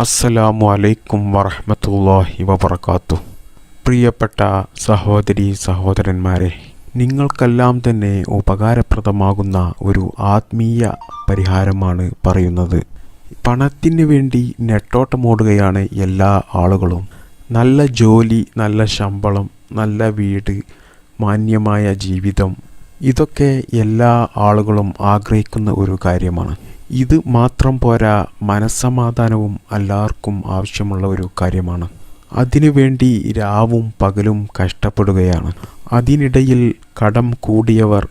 അസ്സലാമു അലൈക്കും വറഹ്മത്തുള്ളാഹി വബറകാതുഹു. പ്രിയപ്പെട്ട സഹോദരീ സഹോദരന്മാരെ, നിങ്ങൾക്കെല്ലാം തന്നെ ഉപകാരപ്രദമാകുന്ന ഒരു ആത്മീയ പരിഹാരമാണ് പറയുന്നത്. പണത്തിന് വേണ്ടി നെട്ടോട്ടമോടുകയാണ് എല്ലാ ആളുകളും. നല്ല ജോലി, നല്ല ശമ്പളം, നല്ല വീട്, മാന്യമായ ജീവിതം, ഇതൊക്കെ എല്ലാ ആളുകളും ആഗ്രഹിക്കുന്ന ഒരു കാര്യമാണ്. ഇത് മാത്രം പോരാ, മനസ്സമാധാനവും എല്ലാവർക്കും ആവശ്യമുള്ള ഒരു കാര്യമാണ്. അതിനുവേണ്ടി രാവും പകലും കഷ്ടപ്പെടുകയാണ്. അതിനിടയിൽ കടം കൂടിയവർ,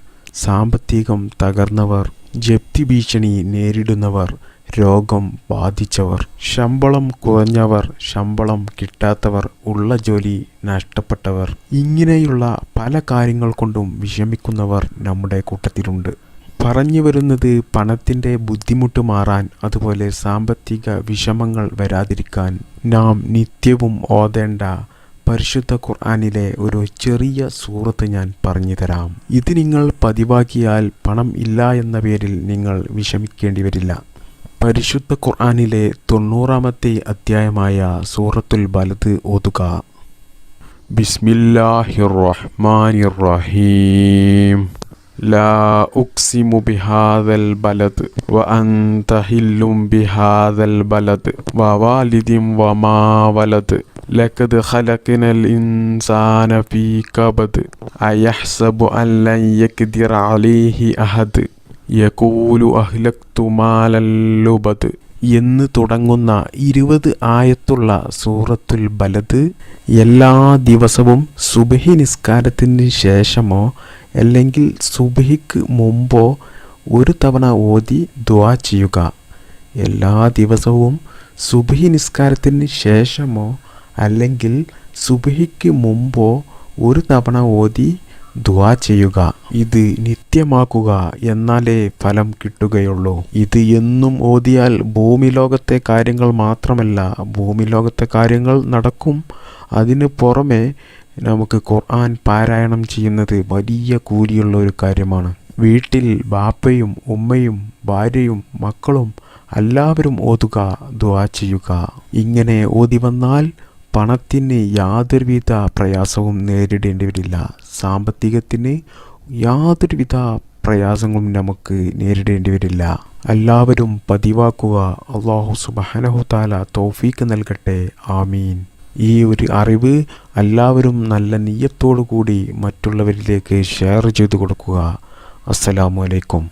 സാമ്പത്തികം തകർന്നവർ, ജപ്തി ഭീഷണി നേരിടുന്നവർ, രോഗം ബാധിച്ചവർ, ശമ്പളം കുറഞ്ഞവർ, ശമ്പളം കിട്ടാത്തവർ, ഉള്ള ജോലി നഷ്ടപ്പെട്ടവർ, ഇങ്ങനെയുള്ള പല കാര്യങ്ങൾ കൊണ്ടും വിഷമിക്കുന്നവർ നമ്മുടെ കൂട്ടത്തിലുണ്ട്. പറഞ്ഞു വരുന്നത്, പണത്തിൻ്റെ ബുദ്ധിമുട്ട് മാറാൻ, അതുപോലെ സാമ്പത്തിക വിഷമങ്ങൾ വരാതിരിക്കാൻ നാം നിത്യവും ഓതേണ്ട പരിശുദ്ധ ഖുർആനിലെ ഒരു ചെറിയ സൂറത്ത് ഞാൻ പറഞ്ഞു തരാം. ഇത് നിങ്ങൾ പതിവാക്കിയാൽ പണം ഇല്ല എന്ന പേരിൽ നിങ്ങൾ വിഷമിക്കേണ്ടി വരില്ല. പരിശുദ്ധ ഖുർആനിലെ 90-ാമത്തെ അധ്യായമായ സൂറത്തുൽ ബലദ് ഓതുക. ബിസ്മില്ലാഹിർ റഹ്മാനിർ റഹീം. ലാ ഉഖ്സിമു ബിഹാദൽ ബലദ് വഅൻത ഹില്ലും ബിഹാദൽ ബലദ് വവാലിദിൻ വമാ വലദ് ലഖദ് ഖലഖ്നൽ ഇൻസാന ഫീ കബദ് അയഹ്സബു അൻ ലൻ യഖ്ദിറ അലൈഹി അഹദ് യഖൂലു അഹ്ലക്തു മാലൻ ലുബദ് എന്ന് തുടങ്ങുന്ന 20 ആയത്തുള്ള സൂറത്തുൽ ബലദ് എല്ലാ ദിവസവും സുബ്ഹി നിസ്കാരത്തിന് ശേഷമോ അല്ലെങ്കിൽ സുബ്ഹിക്ക് മുമ്പോ ഒരു തവണ ഓതി ദുആ ചെയ്യുക. എല്ലാ ദിവസവും സുബ്ഹി നിസ്കാരത്തിന് ശേഷമോ അല്ലെങ്കിൽ സുബ്ഹിക്ക് മുമ്പോ ഒരു തവണ ഓതി ദുആ ചെയ്യുക. ഇത് നിത്യമാക്കുക, എന്നാലേ ഫലം കിട്ടുകയുള്ളൂ. ഇത് എന്നും ഓതിയാൽ ഭൂമി ലോകത്തെ കാര്യങ്ങൾ മാത്രമല്ല, ഭൂമി ലോകത്തെ കാര്യങ്ങൾ നടക്കും. അതിന് പുറമെ നമുക്ക് ഖുർആൻ പാരായണം ചെയ്യുന്നത് വലിയ കൂലിയുള്ള ഒരു കാര്യമാണ്. വീട്ടിൽ ബാപ്പയും ഉമ്മയും ഭാര്യയും മക്കളും എല്ലാവരും ഓതുക, ദുആ ചെയ്യുക. ഇങ്ങനെ ഓതി വന്നാൽ പണത്തിന് യാതൊരുവിധ പ്രയാസവും നേരിടേണ്ടി വരില്ല. സാമ്പത്തികത്തിന് യാതൊരുവിധ പ്രയാസങ്ങളും നമുക്ക് നേരിടേണ്ടി വരില്ല. എല്ലാവരും പതിവാക്കുക. അല്ലാഹു സുബ്ഹാനഹു തആല തൗഫീഖ് നൽകട്ടെ. ആമീൻ. ഈ ഒരു അറിവ് എല്ലാവരും നല്ല നിയ്യത്തോടു കൂടി മറ്റുള്ളവരിലേക്ക് ഷെയർ ചെയ്തു കൊടുക്കുക. അസ്സലാമു അലൈക്കും.